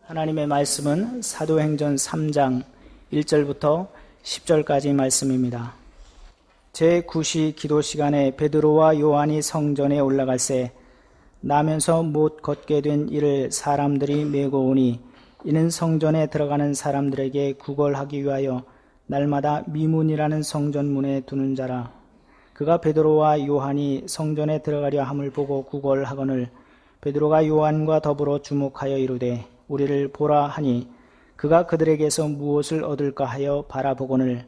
하나님의 말씀은 사도행전 3장 1절부터 10절까지 말씀입니다. 제9시 기도 시간에 베드로와 요한이 성전에 올라갈새 나면서 못 걷게 된 이를 사람들이 메고 오니 이는 성전에 들어가는 사람들에게 구걸하기 위하여 날마다 미문이라는 성전문에 두는 자라. 그가 베드로와 요한이 성전에 들어가려 함을 보고 구걸하거늘 베드로가 요한과 더불어 주목하여 이르되 우리를 보라 하니 그가 그들에게서 무엇을 얻을까 하여 바라보거늘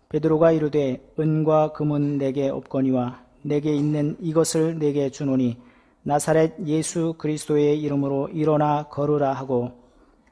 베드로가 이르되 은과 금은 내게 없거니와 내게 있는 이것을 내게 주노니 나사렛 예수 그리스도의 이름으로 일어나 걸으라 하고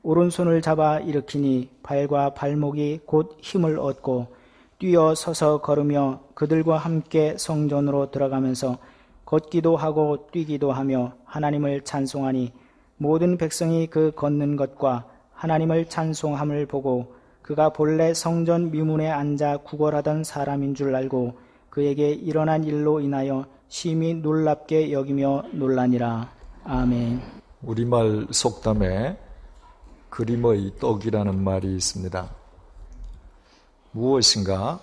오른손을 잡아 일으키니 발과 발목이 곧 힘을 얻고 뛰어 서서 걸으며 그들과 함께 성전으로 들어가면서 걷기도 하고 뛰기도 하며 하나님을 찬송하니 모든 백성이 그 걷는 것과 하나님을 찬송함을 보고 그가 본래 성전 미문에 앉아 구걸하던 사람인 줄 알고 그에게 일어난 일로 인하여 심히 놀랍게 여기며 놀라니라. 아멘. 우리말 속담에 그림의 떡이라는 말이 있습니다. 무엇인가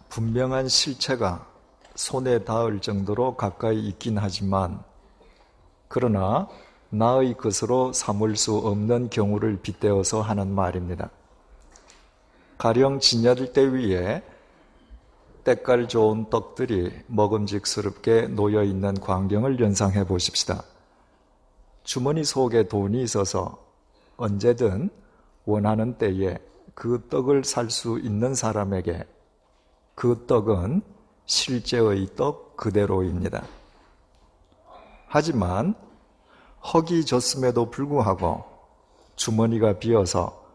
분명한 실체가 손에 닿을 정도로 가까이 있긴 하지만 그러나 나의 것으로 삼을 수 없는 경우를 빗대어서 하는 말입니다. 가령 진열대 위에 때깔 좋은 떡들이 먹음직스럽게 놓여있는 광경을 연상해 보십시다. 주머니 속에 돈이 있어서 언제든 원하는 때에 그 떡을 살 수 있는 사람에게 그 떡은 실제의 떡 그대로입니다. 하지만 헉이 졌음에도 불구하고 주머니가 비어서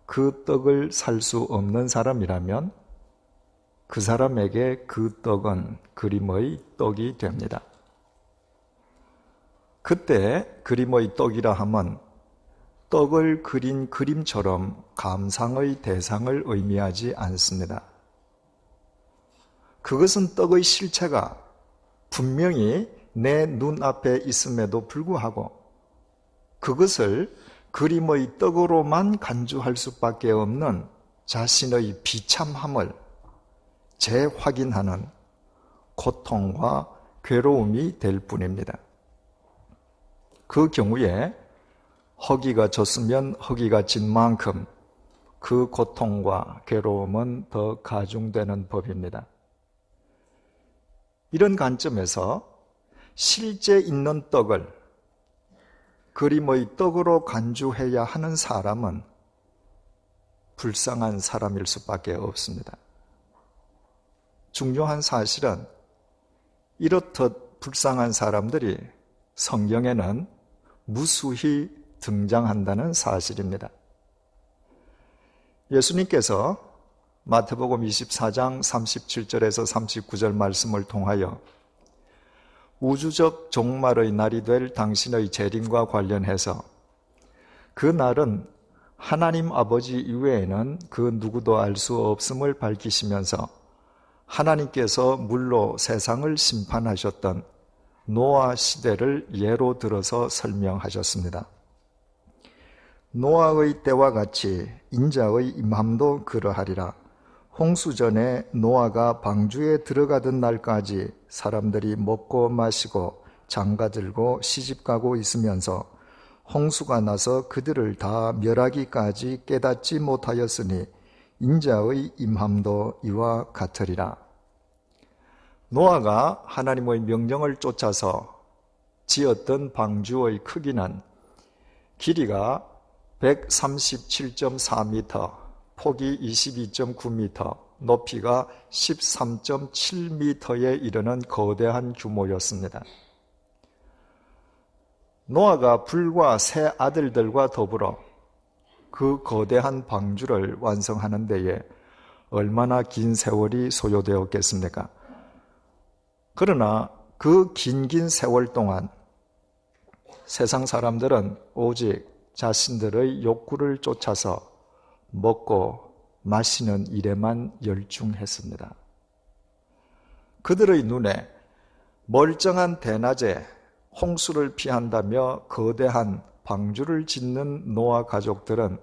그 떡을 살 수 없는 사람이라면 그 사람에게 그 떡은 그림의 떡이 됩니다. 그때 그림의 떡이라 함은 떡을 그린 그림처럼 감상의 대상을 의미하지 않습니다. 그것은 떡의 실체가 분명히 내 눈앞에 있음에도 불구하고 그것을 그림의 떡으로만 간주할 수밖에 없는 자신의 비참함을 재확인하는 고통과 괴로움이 될 뿐입니다. 그 경우에 허기가 졌으면 허기가 진 만큼 그 고통과 괴로움은 더 가중되는 법입니다. 이런 관점에서 실제 있는 떡을 그림의 떡으로 간주해야 하는 사람은 불쌍한 사람일 수밖에 없습니다. 중요한 사실은 이렇듯 불쌍한 사람들이 성경에는 무수히 등장한다는 사실입니다. 예수님께서 마태복음 24장 37절에서 39절 말씀을 통하여 우주적 종말의 날이 될 당신의 재림과 관련해서 그 날은 하나님 아버지 이외에는 그 누구도 알 수 없음을 밝히시면서 하나님께서 물로 세상을 심판하셨던 노아 시대를 예로 들어서 설명하셨습니다. 노아의 때와 같이 인자의 임함도 그러하리라. 홍수전에 노아가 방주에 들어가던 날까지 사람들이 먹고 마시고 장가들고 시집가고 있으면서 홍수가 나서 그들을 다 멸하기까지 깨닫지 못하였으니 인자의 임함도 이와 같으리라. 노아가 하나님의 명령을 쫓아서 지었던 방주의 크기는 길이가 137.4m, 폭이 22.9m, 높이가 13.7m에 이르는 거대한 규모였습니다. 노아가 불과 세 아들들과 더불어 그 거대한 방주를 완성하는 데에 얼마나 긴 세월이 소요되었겠습니까? 그러나 그 긴 세월 동안 세상 사람들은 오직 자신들의 욕구를 쫓아서 먹고 마시는 일에만 열중했습니다. 그들의 눈에 멀쩡한 대낮에 홍수를 피한다며 거대한 방주를 짓는 노아 가족들은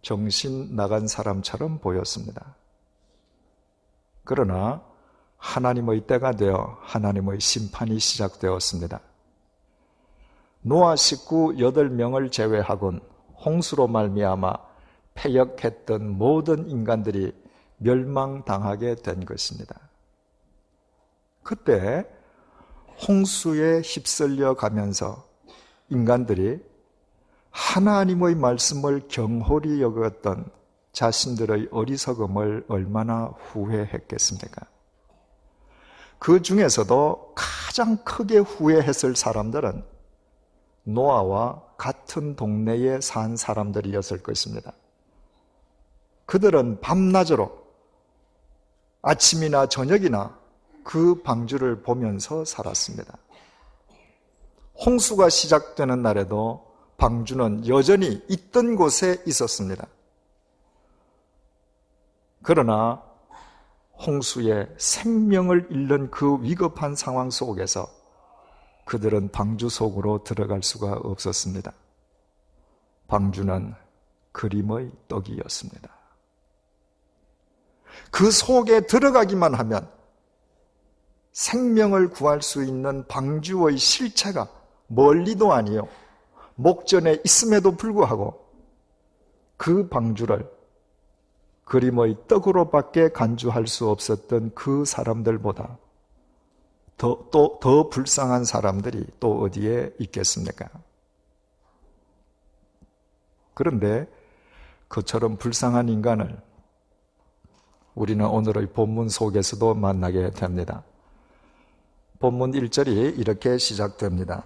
정신 나간 사람처럼 보였습니다. 그러나 하나님의 때가 되어 하나님의 심판이 시작되었습니다. 노아 식구 8명을 제외하곤 홍수로 말미암아 패역했던 모든 인간들이 멸망당하게 된 것입니다. 그때 홍수에 휩쓸려 가면서 인간들이 하나님의 말씀을 경홀히 여겼던 자신들의 어리석음을 얼마나 후회했겠습니까? 그 중에서도 가장 크게 후회했을 사람들은 노아와 같은 동네에 산 사람들이었을 것입니다. 그들은 밤낮으로 아침이나 저녁이나 그 방주를 보면서 살았습니다. 홍수가 시작되는 날에도 방주는 여전히 있던 곳에 있었습니다. 그러나 홍수에 생명을 잃는 그 위급한 상황 속에서 그들은 방주 속으로 들어갈 수가 없었습니다. 방주는 그림의 떡이었습니다. 그 속에 들어가기만 하면 생명을 구할 수 있는 방주의 실체가 멀리도 아니요 목전에 있음에도 불구하고 그 방주를 그림의 떡으로밖에 간주할 수 없었던 그 사람들보다 더 불쌍한 사람들이 또 어디에 있겠습니까? 그런데 그처럼 불쌍한 인간을 우리는 오늘의 본문 속에서도 만나게 됩니다. 본문 1절이 이렇게 시작됩니다.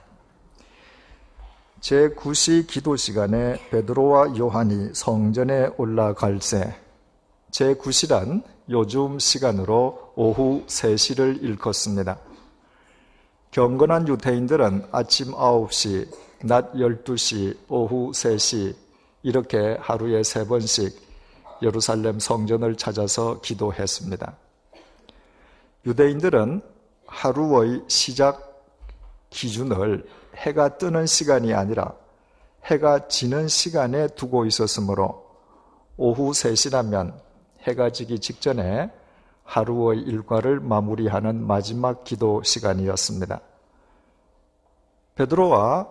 제9시 기도 시간에 베드로와 요한이 성전에 올라갈새, 제9시란 요즘 시간으로 오후 3시를 일컫습니다. 경건한 유대인들은 아침 9시, 낮 12시, 오후 3시 이렇게 하루에 3번씩 예루살렘 성전을 찾아서 기도했습니다. 유대인들은 하루의 시작 기준을 해가 뜨는 시간이 아니라 해가 지는 시간에 두고 있었으므로 오후 3시라면 해가 지기 직전에 하루의 일과를 마무리하는 마지막 기도 시간이었습니다. 베드로와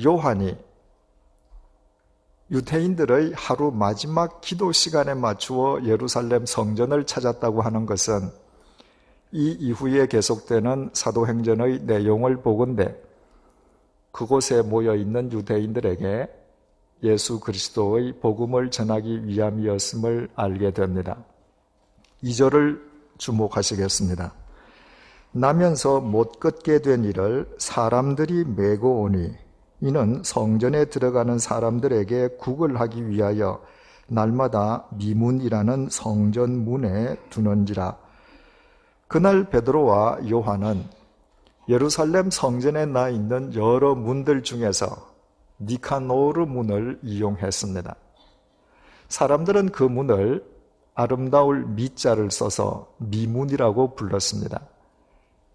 요한이 유대인들의 하루 마지막 기도 시간에 맞추어 예루살렘 성전을 찾았다고 하는 것은 이 이후에 계속되는 사도행전의 내용을 보건대 그곳에 모여있는 유대인들에게 예수 그리스도의 복음을 전하기 위함이었음을 알게 됩니다. 2절을 주목하시겠습니다. 나면서 못 걷게 된 이를 사람들이 메고 오니 이는 성전에 들어가는 사람들에게 국을 하기 위하여 날마다 미문이라는 성전 문에 두는지라. 그날 베드로와 요한은 예루살렘 성전에 나 있는 여러 문들 중에서 니카노르 문을 이용했습니다. 사람들은 그 문을 아름다울 미자를 써서 미문이라고 불렀습니다.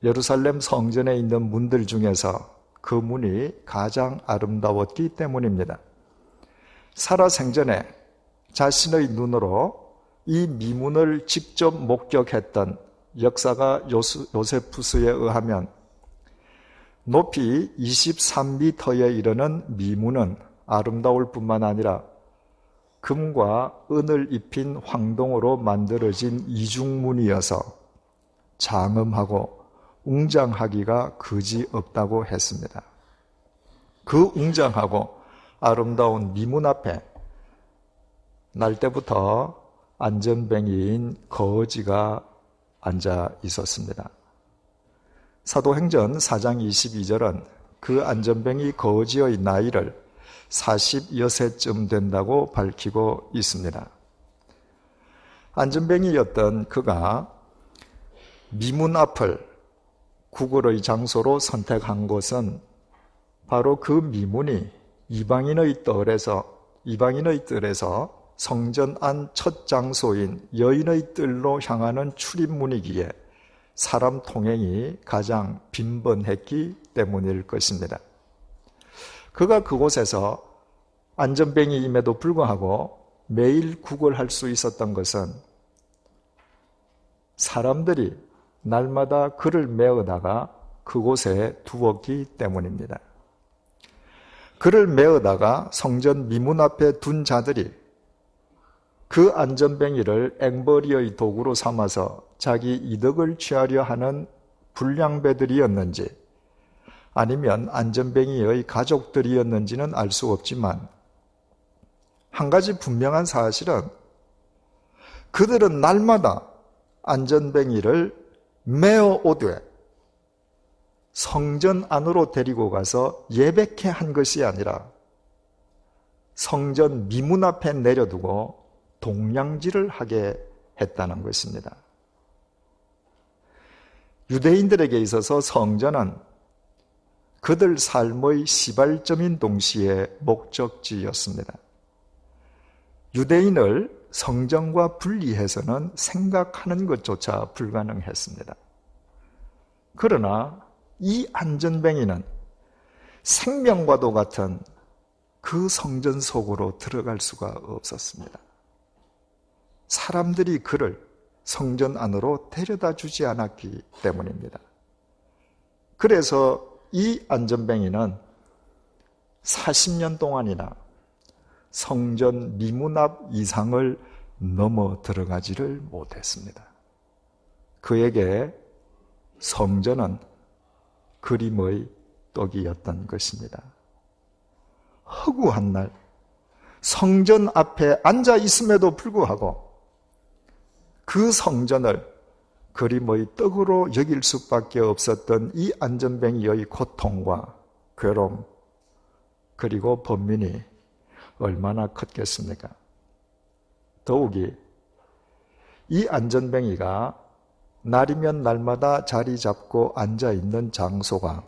예루살렘 성전에 있는 문들 중에서 그 문이 가장 아름다웠기 때문입니다. 살아생전에 자신의 눈으로 이 미문을 직접 목격했던 역사가 요세푸스에 의하면 높이 23m에 이르는 미문은 아름다울 뿐만 아니라 금과 은을 입힌 황동으로 만들어진 이중문이어서 장엄하고 웅장하기가 그지없다고 했습니다. 그 웅장하고 아름다운 미문 앞에 날 때부터 안전뱅이인 거지가 앉아 있었습니다. 사도행전 4장 22절은 그 안전뱅이 거지의 나이를 40여세쯤 된다고 밝히고 있습니다. 안전뱅이였던 그가 미문 앞을 구걸의 장소로 선택한 것은 바로 그 미문이 이방인의 뜰에서 성전 안 첫 장소인 여인의 뜰로 향하는 출입문이기에 사람 통행이 가장 빈번했기 때문일 것입니다. 그가 그곳에서 안전뱅이임에도 불구하고 매일 구걸할 수 있었던 것은 사람들이 날마다 그를 메어다가 그곳에 두었기 때문입니다. 그를 메어다가 성전 미문 앞에 둔 자들이 그 안전뱅이를 앵벌이의 도구로 삼아서 자기 이득을 취하려 하는 불량배들이었는지 아니면 안전뱅이의 가족들이었는지는 알 수 없지만 한 가지 분명한 사실은 그들은 날마다 안전뱅이를 메어 오되 성전 안으로 데리고 가서 예배케 한 것이 아니라 성전 미문 앞에 내려두고 동냥질을 하게 했다는 것입니다. 유대인들에게 있어서 성전은 그들 삶의 시발점인 동시에 목적지였습니다. 유대인을 성전과 분리해서는 생각하는 것조차 불가능했습니다. 그러나 이 안전뱅이는 생명과도 같은 그 성전 속으로 들어갈 수가 없었습니다. 사람들이 그를 성전 안으로 데려다 주지 않았기 때문입니다. 그래서 이 안전뱅이는 40년 동안이나 성전 미문 앞 이상을 넘어 들어가지를 못했습니다. 그에게 성전은 그림의 떡이었던 것입니다. 허구한 날 성전 앞에 앉아 있음에도 불구하고 그 성전을 그림의 떡으로 여길 수밖에 없었던 이 안전뱅이의 고통과 괴로움 그리고 번민이 얼마나 컸겠습니까? 더욱이 이 안전뱅이가 날이면 날마다 자리 잡고 앉아있는 장소가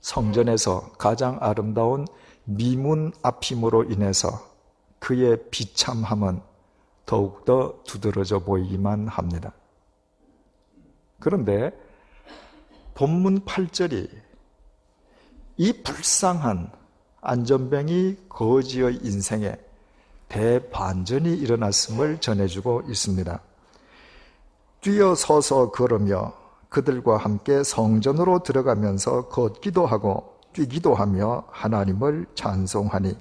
성전에서 가장 아름다운 미문 앞임으로 인해서 그의 비참함은 더욱더 두드러져 보이기만 합니다. 그런데 본문 8절이 이 불쌍한 안전뱅이 거지의 인생에 대반전이 일어났음을 전해주고 있습니다. 뛰어서서 걸으며 그들과 함께 성전으로 들어가면서 걷기도 하고 뛰기도 하며 하나님을 찬송하니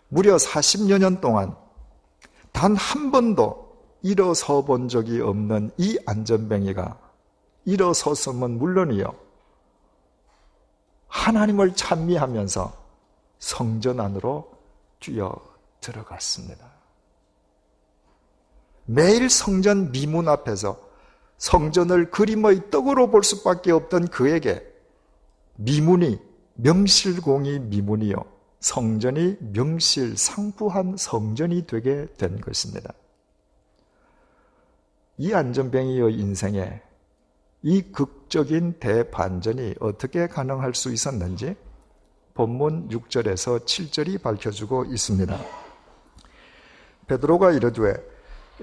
무려 40여 년 동안 단 한 번도 일어서 본 적이 없는 이 안전뱅이가 일어섰으면 물론이요 하나님을 찬미하면서 성전 안으로 뛰어 들어갔습니다. 매일 성전 미문 앞에서 성전을 그림의 떡으로 볼 수밖에 없던 그에게 미문이 명실공히 미문이요 성전이 명실상부한 성전이 되게 된 것입니다. 이 안전뱅이의 인생에 이 극적인 대반전이 어떻게 가능할 수 있었는지 본문 6절에서 7절이 밝혀주고 있습니다. 베드로가 이르되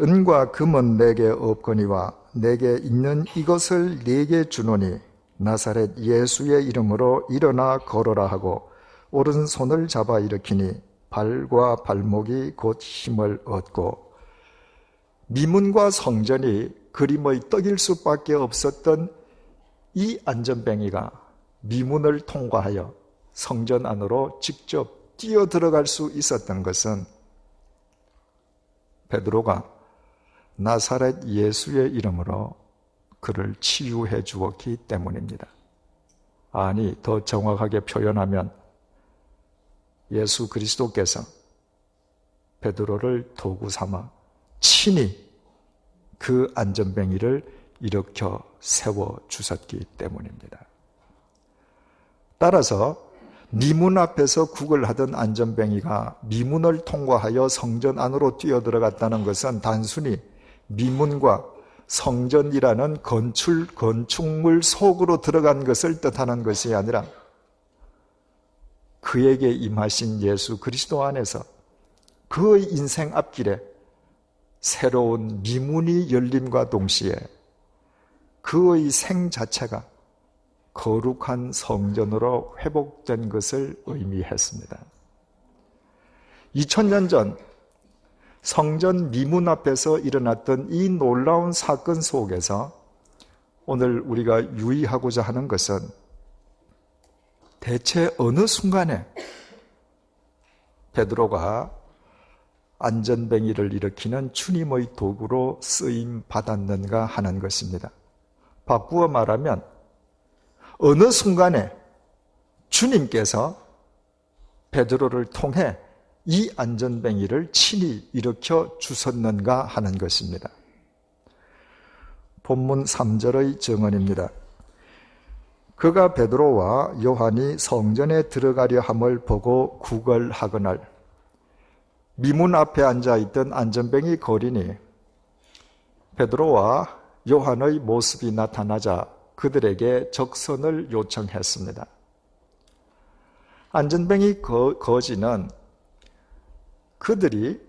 은과 금은 내게 없거니와 내게 있는 이것을 네게 주노니 나사렛 예수의 이름으로 일어나 걸어라 하고 오른손을 잡아 일으키니 발과 발목이 곧 힘을 얻고 미문과 성전이 그림의 떡일 수밖에 없었던 이 안전뱅이가 미문을 통과하여 성전 안으로 직접 뛰어 들어갈 수 있었던 것은 베드로가 나사렛 예수의 이름으로 그를 치유해 주었기 때문입니다. 아니, 더 정확하게 표현하면 예수 그리스도께서 베드로를 도구 삼아 친히 그 안전뱅이를 일으켜 세워 주셨기 때문입니다. 따라서 미문 앞에서 구걸하던 안전뱅이가 미문을 통과하여 성전 안으로 뛰어들어갔다는 것은 단순히 미문과 성전이라는 건축물 속으로 들어간 것을 뜻하는 것이 아니라 그에게 임하신 예수 그리스도 안에서 그의 인생 앞길에 새로운 미문이 열림과 동시에 그의 생 자체가 거룩한 성전으로 회복된 것을 의미했습니다. 2000년 전 성전 미문 앞에서 일어났던 이 놀라운 사건 속에서 오늘 우리가 유의하고자 하는 것은 대체 어느 순간에 베드로가 안전뱅이를 일으키는 주님의 도구로 쓰임 받았는가 하는 것입니다. 바꾸어 말하면 어느 순간에 주님께서 베드로를 통해 이 안전뱅이를 친히 일으켜 주셨는가 하는 것입니다. 본문 3절의 증언입니다. 그가 베드로와 요한이 성전에 들어가려 함을 보고 구걸하거늘 미문 앞에 앉아있던 안전뱅이 거린이 베드로와 요한의 모습이 나타나자 그들에게 적선을 요청했습니다. 안전뱅이 거지는 그들이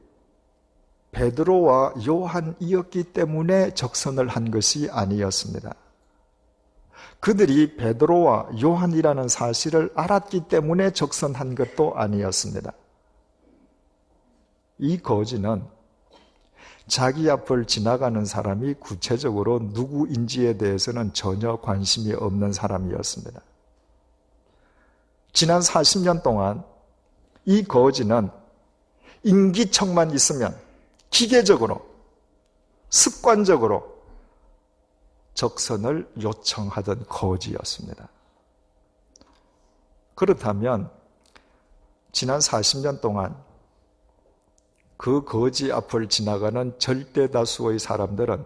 베드로와 요한이었기 때문에 적선을 한 것이 아니었습니다. 그들이 베드로와 요한이라는 사실을 알았기 때문에 적선한 것도 아니었습니다. 이 거지는 자기 앞을 지나가는 사람이 구체적으로 누구인지에 대해서는 전혀 관심이 없는 사람이었습니다. 지난 40년 동안 이 거지는 인기척만 있으면 기계적으로, 습관적으로 적선을 요청하던 거지였습니다. 그렇다면 지난 40년 동안 그 거지 앞을 지나가는 절대 다수의 사람들은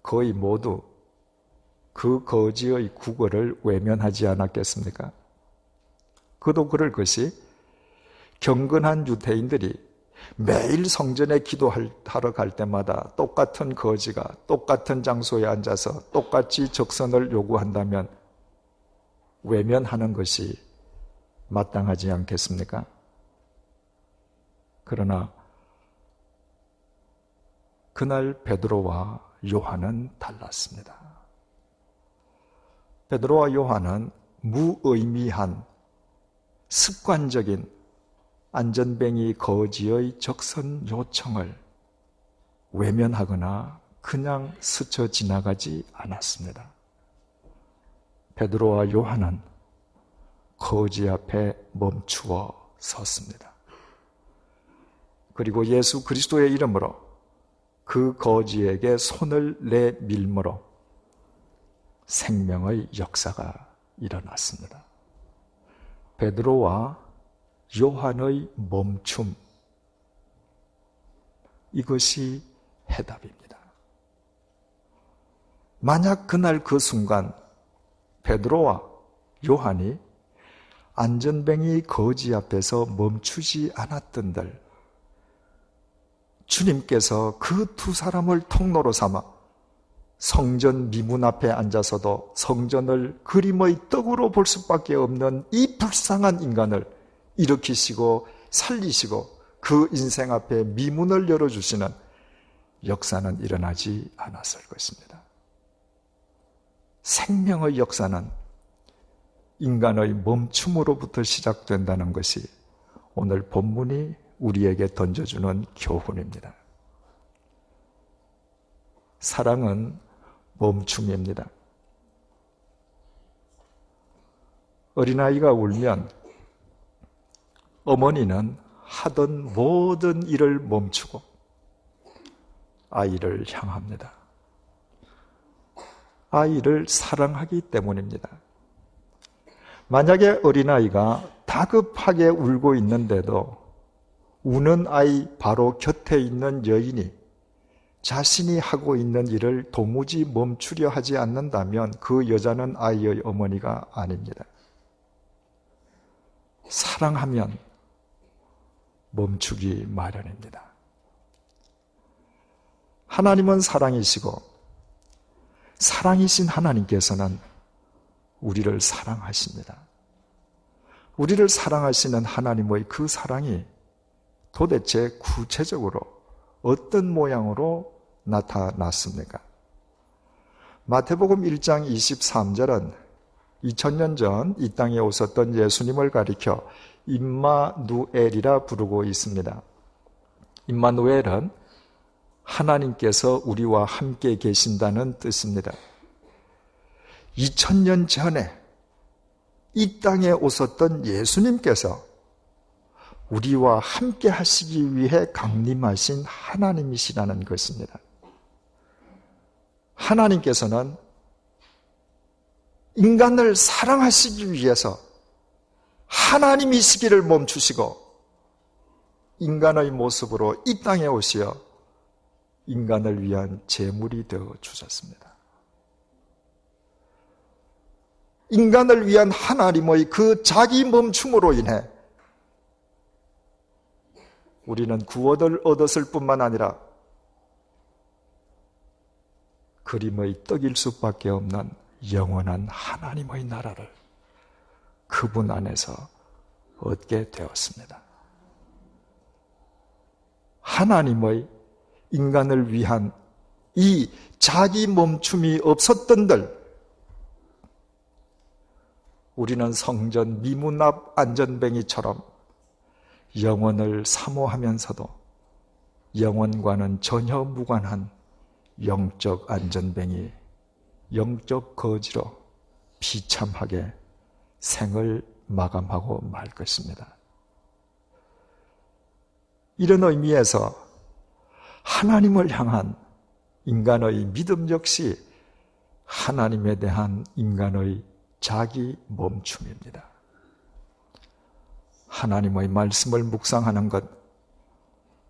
거의 모두 그 거지의 구걸을 외면하지 않았겠습니까? 그도 그럴 것이 경건한 유대인들이 매일 성전에 기도하러 갈 때마다 똑같은 거지가 똑같은 장소에 앉아서 똑같이 적선을 요구한다면 외면하는 것이 마땅하지 않겠습니까? 그러나 그날 베드로와 요한은 달랐습니다. 베드로와 요한은 무의미한 습관적인 안전뱅이 거지의 적선 요청을 외면하거나 그냥 스쳐 지나가지 않았습니다. 베드로와 요한은 거지 앞에 멈추어 섰습니다. 그리고 예수 그리스도의 이름으로 그 거지에게 손을 내밀므로 생명의 역사가 일어났습니다. 베드로와 요한의 멈춤, 이것이 해답입니다. 만약 그날 그 순간 베드로와 요한이 안전뱅이 거지 앞에서 멈추지 않았던들 주님께서 그 두 사람을 통로로 삼아 성전 미문 앞에 앉아서도 성전을 그림의 떡으로 볼 수밖에 없는 이 불쌍한 인간을 일으키시고 살리시고 그 인생 앞에 미문을 열어주시는 역사는 일어나지 않았을 것입니다. 생명의 역사는 인간의 멈춤으로부터 시작된다는 것이 오늘 본문이 우리에게 던져주는 교훈입니다. 사랑은 멈춤입니다. 어린아이가 울면 어머니는 하던 모든 일을 멈추고 아이를 향합니다. 아이를 사랑하기 때문입니다. 만약에 어린아이가 다급하게 울고 있는데도 우는 아이 바로 곁에 있는 여인이 자신이 하고 있는 일을 도무지 멈추려 하지 않는다면 그 여자는 아이의 어머니가 아닙니다. 사랑하면 멈추기 마련입니다. 하나님은 사랑이시고 사랑이신 하나님께서는 우리를 사랑하십니다. 우리를 사랑하시는 하나님의 그 사랑이 도대체 구체적으로 어떤 모양으로 나타났습니까? 마태복음 1장 23절은 2000년 전 이 땅에 오셨던 예수님을 가리켜 임마누엘이라 부르고 있습니다. 임마누엘은 하나님께서 우리와 함께 계신다는 뜻입니다. 2000년 전에 이 땅에 오셨던 예수님께서 우리와 함께 하시기 위해 강림하신 하나님이시라는 것입니다. 하나님께서는 인간을 사랑하시기 위해서 하나님이시기를 멈추시고 인간의 모습으로 이 땅에 오시어 인간을 위한 제물이 되어 주셨습니다. 인간을 위한 하나님의 그 자기 멈춤으로 인해 우리는 구원을 얻었을 뿐만 아니라 그림의 떡일 수밖에 없는 영원한 하나님의 나라를 그분 안에서 얻게 되었습니다. 하나님의 인간을 위한 이 자기 멈춤이 없었던들 우리는 성전 미문 앞 안전뱅이처럼 영혼을 사모하면서도 영혼과는 전혀 무관한 영적 안전뱅이, 영적 거지로 비참하게 생을 마감하고 말 것입니다. 이런 의미에서 하나님을 향한 인간의 믿음 역시 하나님에 대한 인간의 자기 멈춤입니다. 하나님의 말씀을 묵상하는 것,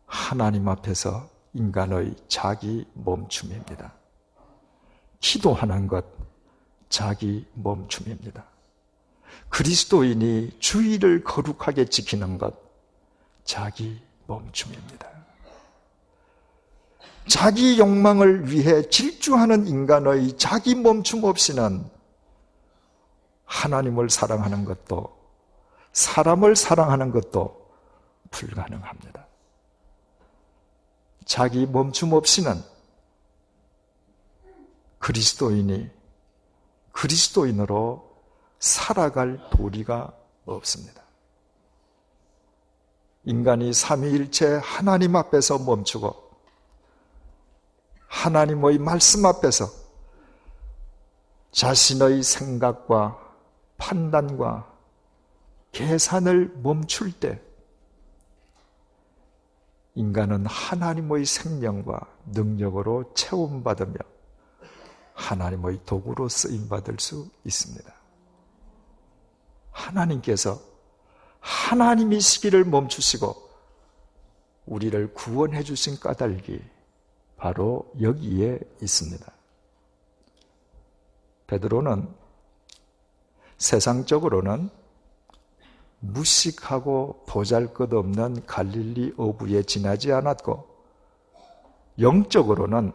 하나님 앞에서 인간의 자기 멈춤입니다. 기도하는 것, 자기 멈춤입니다. 그리스도인이 주의를 거룩하게 지키는 것, 자기 멈춤입니다. 자기 욕망을 위해 질주하는 인간의 자기 멈춤 없이는 하나님을 사랑하는 것도 사람을 사랑하는 것도 불가능합니다. 자기 멈춤 없이는 그리스도인이 그리스도인으로 살아갈 도리가 없습니다. 인간이 삼위일체 하나님 앞에서 멈추고 하나님의 말씀 앞에서 자신의 생각과 판단과 계산을 멈출 때 인간은 하나님의 생명과 능력으로 채움받으며 하나님의 도구로 쓰임받을 수 있습니다. 하나님께서 하나님이시기를 멈추시고 우리를 구원해 주신 까닭이 바로 여기에 있습니다. 베드로는 세상적으로는 무식하고 보잘것없는 갈릴리 어부에 지나지 않았고 영적으로는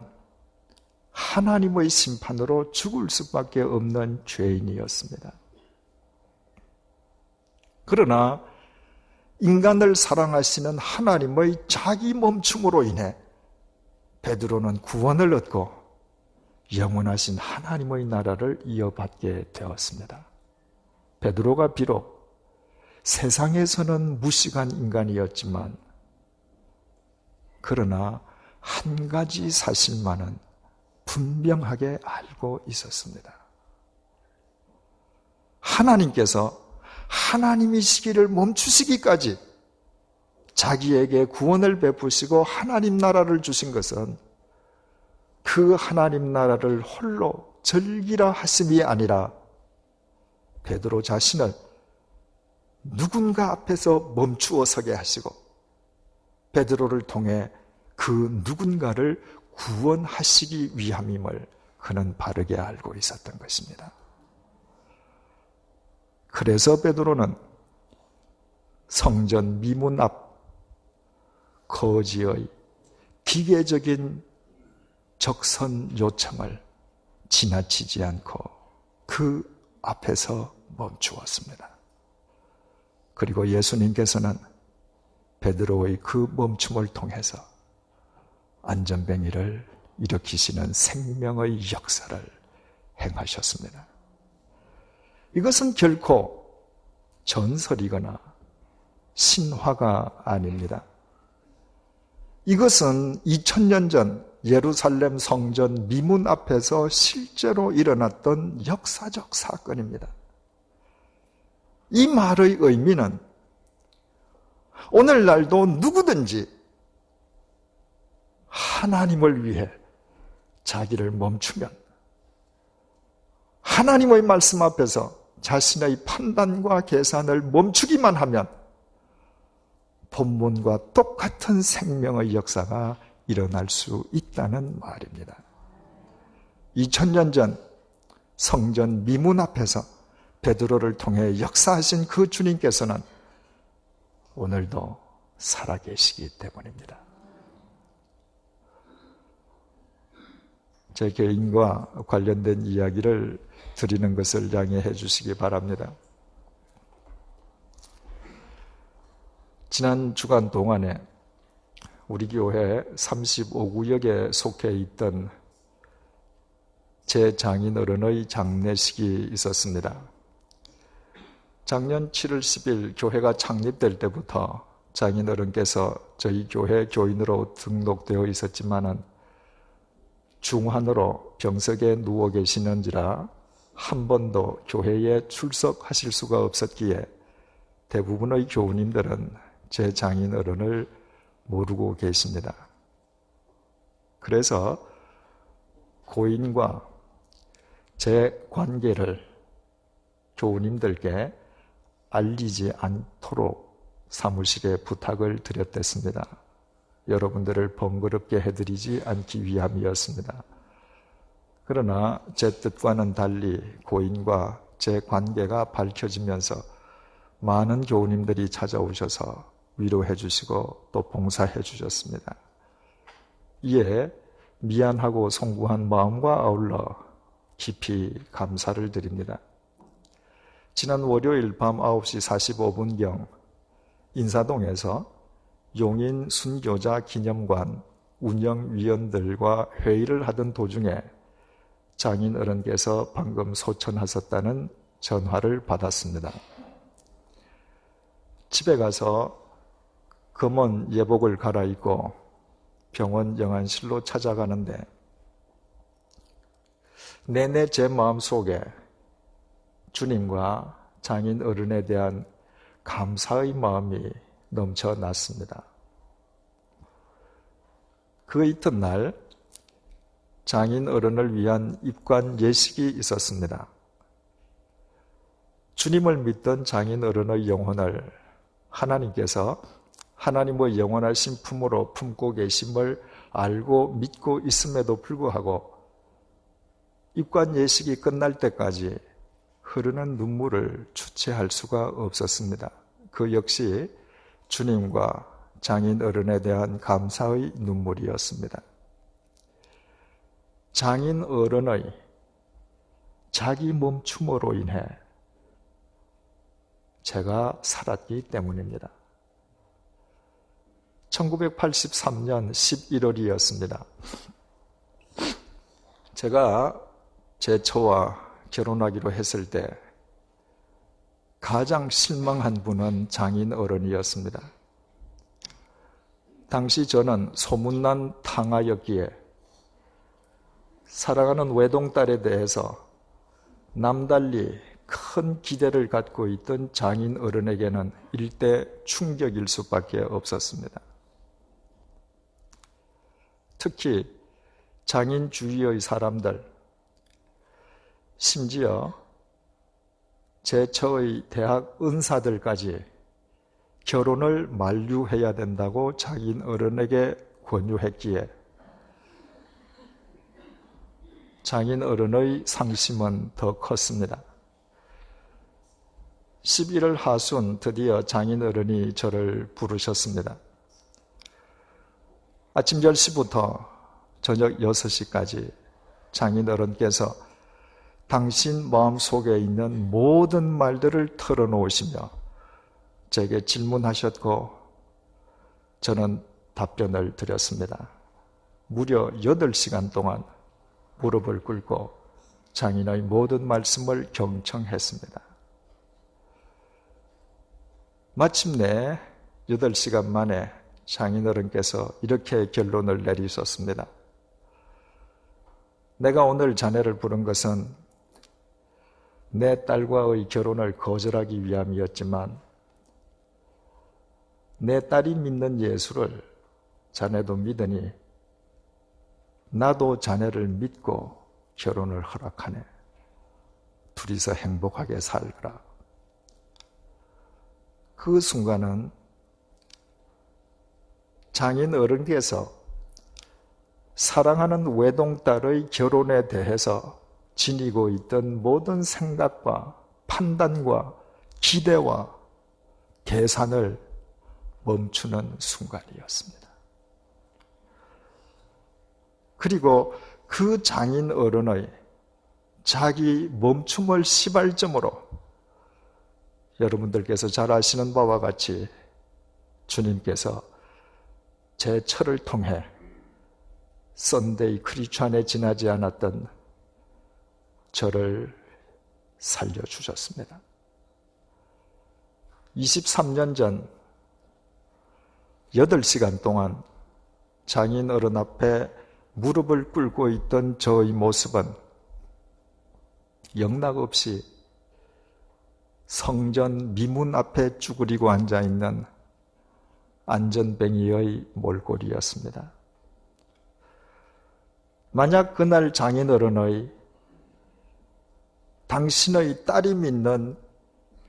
하나님의 심판으로 죽을 수밖에 없는 죄인이었습니다. 그러나 인간을 사랑하시는 하나님의 자기 멈춤으로 인해 베드로는 구원을 얻고 영원하신 하나님의 나라를 이어받게 되었습니다. 베드로가 비록 세상에서는 무식한 인간이었지만 그러나 한 가지 사실만은 분명하게 알고 있었습니다. 하나님께서 하나님이시기를 멈추시기까지 자기에게 구원을 베푸시고 하나님 나라를 주신 것은 그 하나님 나라를 홀로 즐기라 하심이 아니라 베드로 자신을 누군가 앞에서 멈추어 서게 하시고 베드로를 통해 그 누군가를 구원하시기 위함임을 그는 바르게 알고 있었던 것입니다. 그래서 베드로는 성전 미문 앞 거지의 기계적인 적선 요청을 지나치지 않고 그 앞에서 멈추었습니다. 그리고 예수님께서는 베드로의 그 멈춤을 통해서 안전뱅이를 일으키시는 생명의 역사를 행하셨습니다. 이것은 결코 전설이거나 신화가 아닙니다. 이것은 2000년 전 예루살렘 성전 미문 앞에서 실제로 일어났던 역사적 사건입니다. 이 말의 의미는 오늘날도 누구든지 하나님을 위해 자기를 멈추면, 하나님의 말씀 앞에서 자신의 판단과 계산을 멈추기만 하면 본문과 똑같은 생명의 역사가 일어날 수 있다는 말입니다. 2000년 전 성전 미문 앞에서 베드로를 통해 역사하신 그 주님께서는 오늘도 살아계시기 때문입니다. 제 개인과 관련된 이야기를 드리는 것을 양해해 주시기 바랍니다. 지난 주간 동안에 우리 교회 35구역에 속해 있던 제 장인어른의 장례식이 있었습니다. 작년 7월 10일 교회가 창립될 때부터 장인어른께서 저희 교회 교인으로 등록되어 있었지만은 중환으로 병석에 누워 계시는지라 한 번도 교회에 출석하실 수가 없었기에 대부분의 교우님들은 제 장인어른을 모르고 계십니다. 그래서 고인과 제 관계를 교우님들께 알리지 않도록 사무실에 부탁을 드렸댔습니다. 여러분들을 번거롭게 해드리지 않기 위함이었습니다. 그러나 제 뜻과는 달리 고인과 제 관계가 밝혀지면서 많은 교우님들이 찾아오셔서 위로해 주시고 또 봉사해 주셨습니다. 이에 미안하고 송구한 마음과 아울러 깊이 감사를 드립니다. 지난 월요일 밤 9시 45분경 인사동에서 용인 순교자 기념관 운영위원들과 회의를 하던 도중에 장인어른께서 방금 소천하셨다는 전화를 받았습니다. 집에 가서 검은 예복을 갈아입고 병원 영안실로 찾아가는데 내내 제 마음속에 주님과 장인어른에 대한 감사의 마음이 넘쳐났습니다. 그 이튿날 장인어른을 위한 입관 예식이 있었습니다. 주님을 믿던 장인어른의 영혼을 하나님께서 하나님의 영원하신 품으로 품고 계심을 알고 믿고 있음에도 불구하고 입관 예식이 끝날 때까지 흐르는 눈물을 주체할 수가 없었습니다. 그 역시 주님과 장인어른에 대한 감사의 눈물이었습니다. 장인어른의 자기 멈춤으로 인해 제가 살았기 때문입니다. 1983년 11월이었습니다. 제가 제 처와 결혼하기로 했을 때 가장 실망한 분은 장인어른이었습니다. 당시 저는 소문난 탕아였기에 사랑하는 외동딸에 대해서 남달리 큰 기대를 갖고 있던 장인어른에게는 일대 충격일 수밖에 없었습니다. 특히 장인 주위의 사람들, 심지어 제 처의 대학 은사들까지 결혼을 만류해야 된다고 장인어른에게 권유했기에 장인어른의 상심은 더 컸습니다. 11월 하순 드디어 장인어른이 저를 부르셨습니다. 아침 10시부터 저녁 6시까지 장인어른께서 당신 마음속에 있는 모든 말들을 털어놓으시며 제게 질문하셨고 저는 답변을 드렸습니다. 무려 8시간 동안 무릎을 꿇고 장인의 모든 말씀을 경청했습니다. 마침내 8시간 만에 장인어른께서 이렇게 결론을 내리셨습니다. 내가 오늘 자네를 부른 것은 내 딸과의 결혼을 거절하기 위함이었지만 내 딸이 믿는 예수를 자네도 믿으니 나도 자네를 믿고 결혼을 허락하네. 둘이서 행복하게 살거라. 그 순간은 장인 어른께서 사랑하는 외동딸의 결혼에 대해서 지니고 있던 모든 생각과 판단과 기대와 계산을 멈추는 순간이었습니다. 그리고 그 장인 어른의 자기 멈춤을 시발점으로 여러분들께서 잘 아시는 바와 같이 주님께서 제 철을 통해 썬데이 크리스찬에 지나지 않았던 저를 살려주셨습니다. 23년 전 8시간 동안 장인 어른 앞에 무릎을 꿇고 있던 저의 모습은 영락없이 성전 미문 앞에 쭈그리고 앉아있는 안전뱅이의 몰골이었습니다. 만약 그날 장인 어른의 당신의 딸이 믿는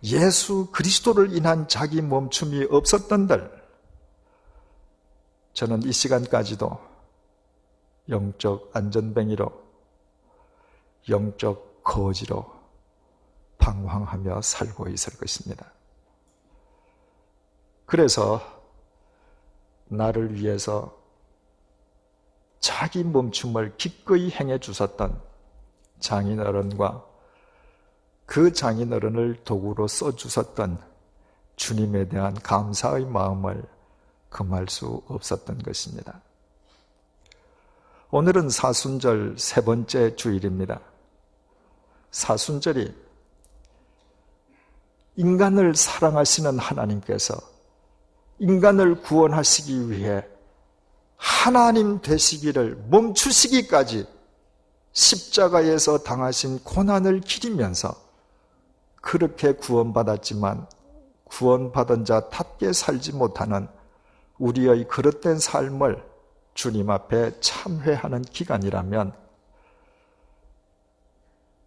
예수 그리스도를 인한 자기 멈춤이 없었던들 저는 이 시간까지도 영적 안전뱅이로 영적 거지로 방황하며 살고 있을 것입니다. 그래서 나를 위해서 자기 멈춤을 기꺼이 행해 주셨던 장인어른과 그 장인어른을 도구로 써주셨던 주님에 대한 감사의 마음을 금할 수 없었던 것입니다. 오늘은 사순절 3번째 주일입니다. 사순절이 인간을 사랑하시는 하나님께서 인간을 구원하시기 위해 하나님 되시기를 멈추시기까지 십자가에서 당하신 고난을 기리면서 그렇게 구원받았지만 구원받은 자답게 살지 못하는 우리의 그릇된 삶을 주님 앞에 참회하는 기간이라면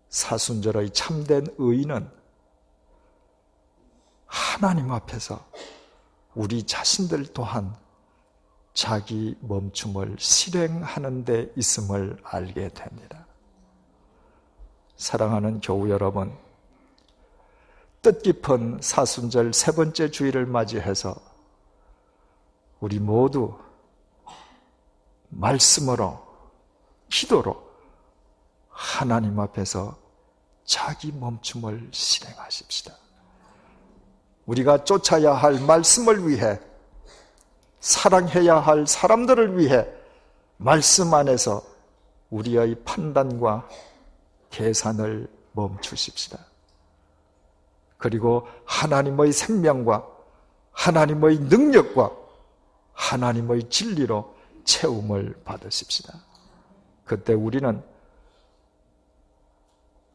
사순절의 참된 의인은 하나님 앞에서 우리 자신들 또한 자기 멈춤을 실행하는 데 있음을 알게 됩니다. 사랑하는 교우 여러분, 뜻깊은 사순절 3번째 주일을 맞이해서 우리 모두 말씀으로 기도로 하나님 앞에서 자기 멈춤을 실행하십시다. 우리가 쫓아야 할 말씀을 위해 사랑해야 할 사람들을 위해 말씀 안에서 우리의 판단과 계산을 멈추십시다. 그리고 하나님의 생명과 하나님의 능력과 하나님의 진리로 채움을 받으십시다. 그때 우리는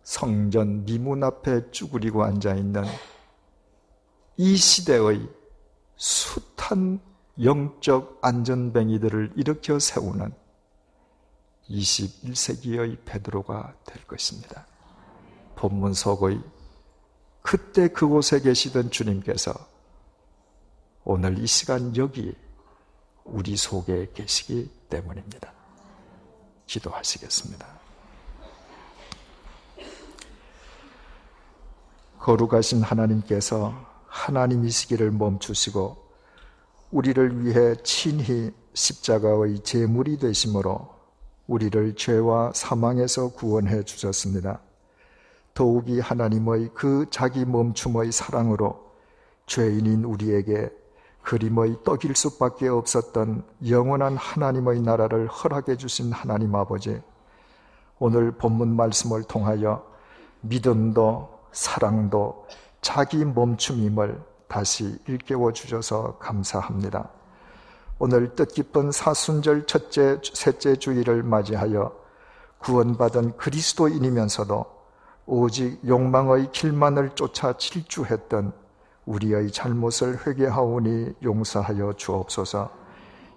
성전 미문 앞에 쭈그리고 앉아있는 이 시대의 숱한 영적 안전뱅이들을 일으켜 세우는 21세기의 베드로가 될 것입니다. 본문 속의 그때 그곳에 계시던 주님께서 오늘 이 시간 여기 우리 속에 계시기 때문입니다. 기도하시겠습니다. 거룩하신 하나님께서 하나님이시기를 멈추시고 우리를 위해 친히 십자가의 제물이 되심으로 우리를 죄와 사망에서 구원해 주셨습니다. 더욱이 하나님의 그 자기 멈춤의 사랑으로 죄인인 우리에게 그림의 떡일 수밖에 없었던 영원한 하나님의 나라를 허락해 주신 하나님 아버지, 오늘 본문 말씀을 통하여 믿음도 사랑도 자기 멈춤임을 다시 일깨워 주셔서 감사합니다. 오늘 뜻깊은 사순절 첫째, 셋째 주일을 맞이하여 구원받은 그리스도인이면서도 오직 욕망의 길만을 쫓아 질주했던 우리의 잘못을 회개하오니 용서하여 주옵소서.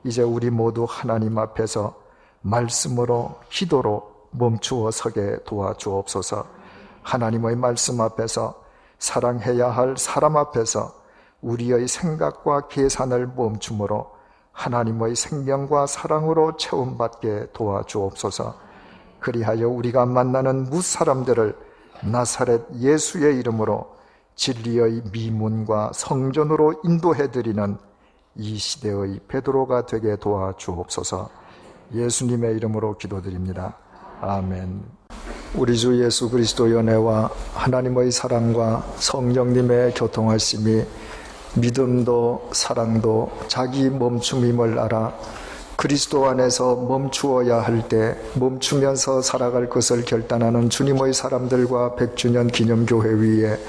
이제 우리 모두 하나님 앞에서 말씀으로 기도로 멈추어 서게 도와주옵소서. 하나님의 말씀 앞에서 사랑해야 할 사람 앞에서 우리의 생각과 계산을 멈춤으로 하나님의 생명과 사랑으로 체험받게 도와주옵소서. 그리하여 우리가 만나는 무사람들을 나사렛 예수의 이름으로 진리의 미문과 성전으로 인도해드리는 이 시대의 베드로가 되게 도와주옵소서. 예수님의 이름으로 기도드립니다. 아멘. 우리 주 예수 그리스도의 은혜와 하나님의 사랑과 성령님의 교통하심이 믿음도 사랑도 자기 멈춤임을 알아 그리스도 안에서 멈추어야 할 때 멈추면서 살아갈 것을 결단하는 주님의 사람들과 100주년 기념교회 위에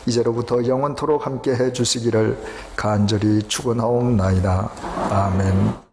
이제로부터 영원토록 함께 해주시기를 간절히 축원하옵나이다. 아멘.